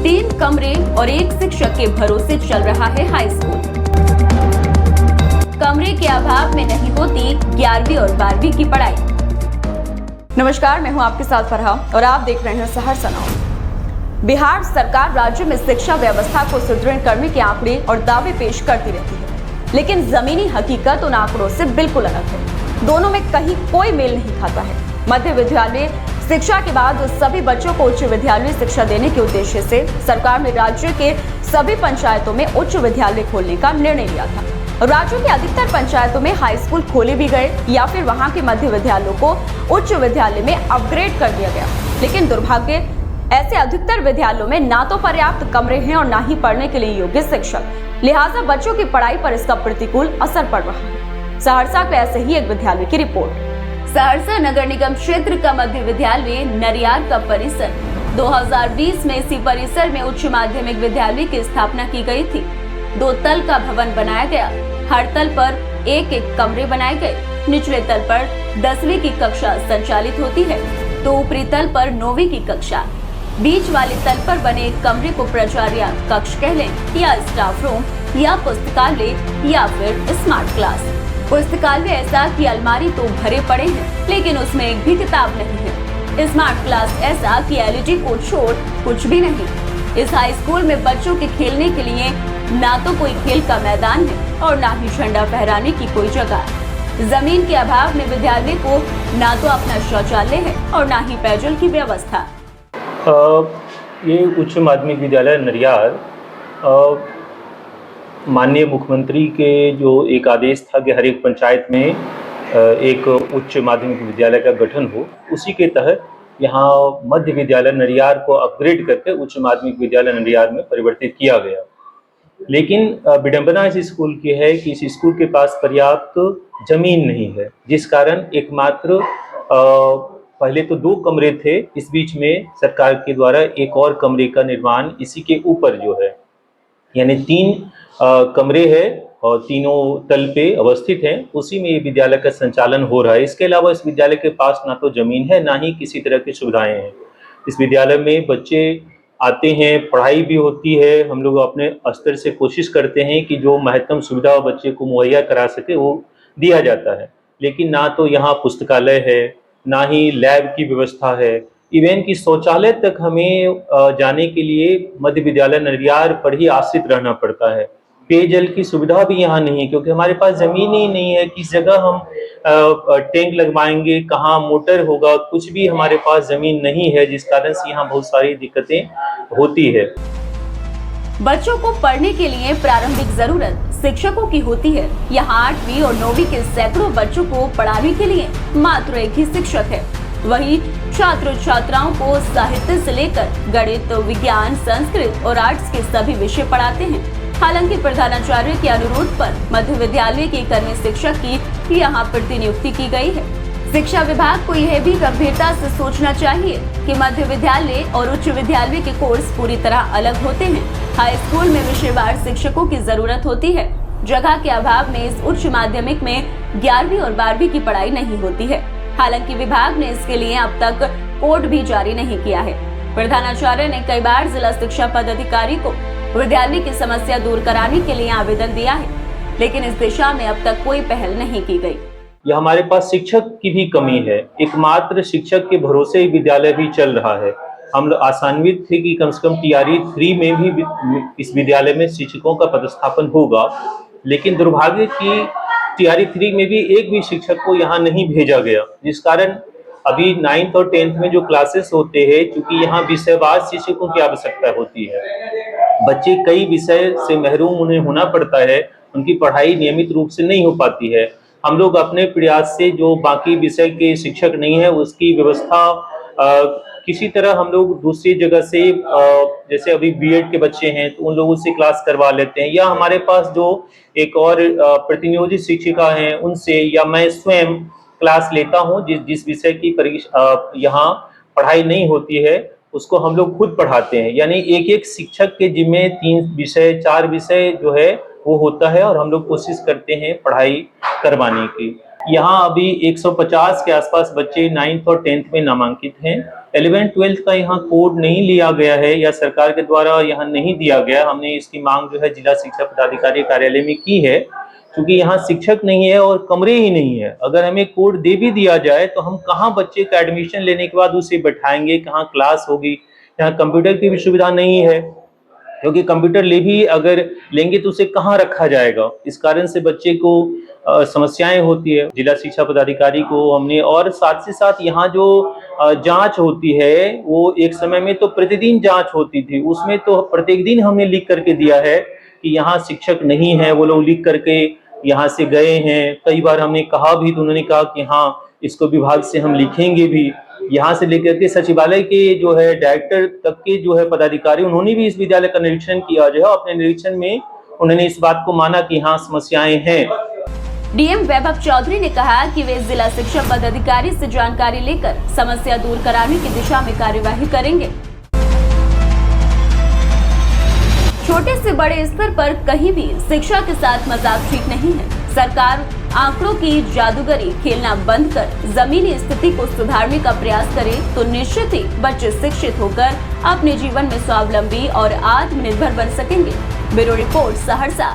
3 कमरे और 1 शिक्षक के भरोसे चल रहा है हाई स्कूल। कमरे के अभाव में नहीं होती 11वीं और 12वीं की पढ़ाई। नमस्कार, मैं हूं आपके साथ फरहा और आप देख रहे हैं सहरसा नाउ। बिहार सरकार राज्य में शिक्षा व्यवस्था को सुदृढ़ करने के आंकड़े और दावे पेश करती रहती है, लेकिन जमीनी हकीकत उन आंकड़ों से बिल्कुल अलग है। दोनों में कहीं कोई मेल नहीं खाता है। मध्य विद्यालय शिक्षा के बाद सभी बच्चों को उच्च विद्यालय शिक्षा देने के उद्देश्य से सरकार ने राज्य के सभी पंचायतों में उच्च विद्यालय खोलने का निर्णय लिया था। राज्यों के अधिकतर पंचायतों में हाई स्कूल खोले भी गए या फिर वहां के मध्य विद्यालयों को उच्च विद्यालय में अपग्रेड कर दिया गया। लेकिन दुर्भाग्य, ऐसे अधिकतर विद्यालयों में ना तो पर्याप्त कमरे हैं और ना ही पढ़ने के लिए योग्य शिक्षक, लिहाजा बच्चों की पढ़ाई पर इसका प्रतिकूल असर पड़ रहा है। सहरसा के ऐसे ही एक विद्यालय की रिपोर्ट। सहरसा नगर निगम क्षेत्र का मध्य विद्यालय नरियार का परिसर 2020 में इसी परिसर में उच्च माध्यमिक विद्यालय की स्थापना की गई थी। 2 तल का भवन बनाया गया। हर तल पर एक कमरे बनाए गए। निचले तल पर 10वीं की कक्षा संचालित होती है तो ऊपरी तल पर 9वीं की कक्षा। बीच वाले तल पर बने एक कमरे को प्राचार्य कक्ष कह लें या स्टाफ रूम या पुस्तकालय या फिर स्मार्ट क्लास। पुस्तकालय ऐसा कि अलमारी तो भरे पड़े हैं लेकिन उसमें एक भी किताब नहीं है। स्मार्ट क्लास ऐसा कि एलईडी को छोड़ कुछ भी नहीं। इस हाई स्कूल में बच्चों के खेलने के लिए ना तो कोई खेल का मैदान है और ना ही झंडा फहराने की कोई जगह। जमीन के अभाव में विद्यालय को ना तो अपना शौचालय है और ना ही पेयजल की व्यवस्था। ये उच्च माध्यमिक विद्यालय नरियार माननीय मुख्यमंत्री के जो एक आदेश था कि हर एक पंचायत में एक उच्च माध्यमिक विद्यालय का गठन हो, उसी के तहत यहाँ मध्य विद्यालय नरियार को अपग्रेड करके उच्च माध्यमिक विद्यालय नरियार में परिवर्तित किया गया। लेकिन विडंबना इस स्कूल की है कि इस स्कूल के पास पर्याप्त जमीन नहीं है, जिस कारण एकमात्र पहले तो 2 कमरे थे, इस बीच में सरकार के द्वारा एक और कमरे का निर्माण इसी के ऊपर जो है, यानी 3 कमरे हैं और तीनों तल पे अवस्थित हैं, उसी में ये विद्यालय का संचालन हो रहा है। इसके अलावा इस विद्यालय के पास ना तो जमीन है ना ही किसी तरह की सुविधाएं हैं। इस विद्यालय में बच्चे आते हैं, पढ़ाई भी होती है। हम लोग अपने स्तर से कोशिश करते हैं कि जो महत्तम सुविधा बच्चे को मुहैया करा सके वो दिया जाता है, लेकिन ना तो यहाँ पुस्तकालय है ना ही लैब की व्यवस्था है। इवेन की शौचालय तक हमें जाने के लिए मध्य विद्यालय नरियार पर ही आश्रित रहना पड़ता है। पेयजल की सुविधा भी यहाँ नहीं है क्योंकि हमारे पास जमीन ही नहीं है। किस जगह हम टैंक लगवाएंगे, कहाँ मोटर होगा, कुछ भी हमारे पास जमीन नहीं है, जिस कारण से यहाँ बहुत सारी दिक्कतें होती है। बच्चों को पढ़ने के लिए प्रारंभिक जरूरत शिक्षकों की होती है। यहाँ 8वीं और 9वीं के सैकड़ों बच्चों को पढ़ाने के लिए मात्र एक ही शिक्षक है। वही छात्र छात्राओं को साहित्य से लेकर गणित, विज्ञान, संस्कृत और आर्ट्स के सभी विषय पढ़ाते हैं। हालांकि प्रधानाचार्य के अनुरोध पर मध्य विद्यालय के कर्मी शिक्षक की यहाँ प्रतिनियुक्ति की गई है। शिक्षा विभाग को यह भी गंभीरता से सोचना चाहिए कि मध्य विद्यालय और उच्च विद्यालय के कोर्स पूरी तरह अलग होते हैं। हाई स्कूल में विषयवार शिक्षकों की जरूरत होती है। जगह के अभाव में इस उच्च माध्यमिक में 11वीं और 12वीं की पढ़ाई नहीं होती है। हालांकि विभाग ने इसके लिए अब तक कोड भी जारी नहीं किया है। प्रधानाचार्य ने कई बार जिला शिक्षा पदाधिकारी को विद्यालय की समस्या दूर कराने के लिए आवेदन दिया है, लेकिन इस दिशा में अब तक कोई पहल नहीं की गई। यह हमारे पास शिक्षक की भी कमी है। एकमात्र शिक्षक के भरोसे ही विद्यालय भी चल रहा है। हम लोग आशान्वित थे कि कम से कम TRE 3 में भी इस विद्यालय में शिक्षकों का पदस्थापन होगा, लेकिन दुर्भाग्य की TRE 3 में भी एक भी शिक्षक को यहाँ नहीं भेजा गया, जिस कारण अभी 9th और 10th में जो क्लासेस होते हैं, क्योंकि यहाँ विषयवार शिक्षकों की आवश्यकता होती है, बच्चे कई विषय से महरूम उन्हें होना पड़ता है, उनकी पढ़ाई नियमित रूप से नहीं हो पाती है। हम लोग अपने प्रयास से जो बाकी विषय के शिक्षक नहीं है उसकी व्यवस्था किसी तरह हम लोग दूसरी जगह से जैसे अभी बीएड के बच्चे हैं तो उन लोगों से क्लास करवा लेते हैं, या हमारे पास जो एक और प्रतिनियोजित शिक्षिका हैं उनसे, या मैं स्वयं क्लास लेता हूं। जिस विषय की परीक्षा यहाँ पढ़ाई नहीं होती है उसको हम लोग खुद पढ़ाते हैं, यानी एक शिक्षक के जिम्मे 3 विषय 4 विषय जो है वो होता है और हम लोग कोशिश करते हैं पढ़ाई करवाने की। यहाँ अभी 150 के आसपास बच्चे 9th और 10th में नामांकित हैं। 11th 12th का यहाँ कोड नहीं लिया गया है या सरकार के द्वारा यहाँ नहीं दिया गया। हमने इसकी मांग जो है जिला शिक्षा पदाधिकारी कार्यालय में की है, क्योंकि यहाँ शिक्षक नहीं है और कमरे ही नहीं है। अगर हमें कोड दे भी दिया जाए तो हम कहाँ बच्चे का एडमिशन लेने के बाद उसे बैठाएंगे, कहाँ क्लास होगी। यहाँ कंप्यूटर की भी सुविधा नहीं है, क्योंकि कंप्यूटर भी अगर लेंगे तो उसे कहाँ रखा जाएगा। इस कारण से बच्चे को समस्याएं होती है। जिला शिक्षा पदाधिकारी को हमने, और साथ से साथ यहाँ जो जांच होती है वो एक समय में तो प्रतिदिन जांच होती थी, उसमें तो प्रत्येक दिन हमने लिख करके दिया है कि यहाँ शिक्षक नहीं है। वो लोग लिख करके यहाँ से गए हैं। कई बार हमने कहा भी तो उन्होंने कहा कि हाँ इसको विभाग से हम लिखेंगे भी। यहाँ से लेकर के सचिवालय के जो है डायरेक्टर तक के जो है पदाधिकारी, उन्होंने भी इस विद्यालय का निरीक्षण किया जो है। अपने निरीक्षण में उन्होंने इस बात को माना कि हाँ समस्याएं हैं। डीएम वैभव चौधरी ने कहा कि वे जिला शिक्षा पदाधिकारी से जानकारी लेकर समस्या दूर कराने की दिशा में कार्यवाही करेंगे। छोटे से बड़े स्तर पर कहीं भी शिक्षा के साथ मजाक ठीक नहीं है। सरकार आंकड़ों की जादूगरी खेलना बंद कर जमीनी स्थिति को सुधारने का प्रयास करे तो निश्चित ही बच्चे शिक्षित होकर अपने जीवन में स्वावलंबी और आत्मनिर्भर बन सकेंगे। Bureau report Saharsa.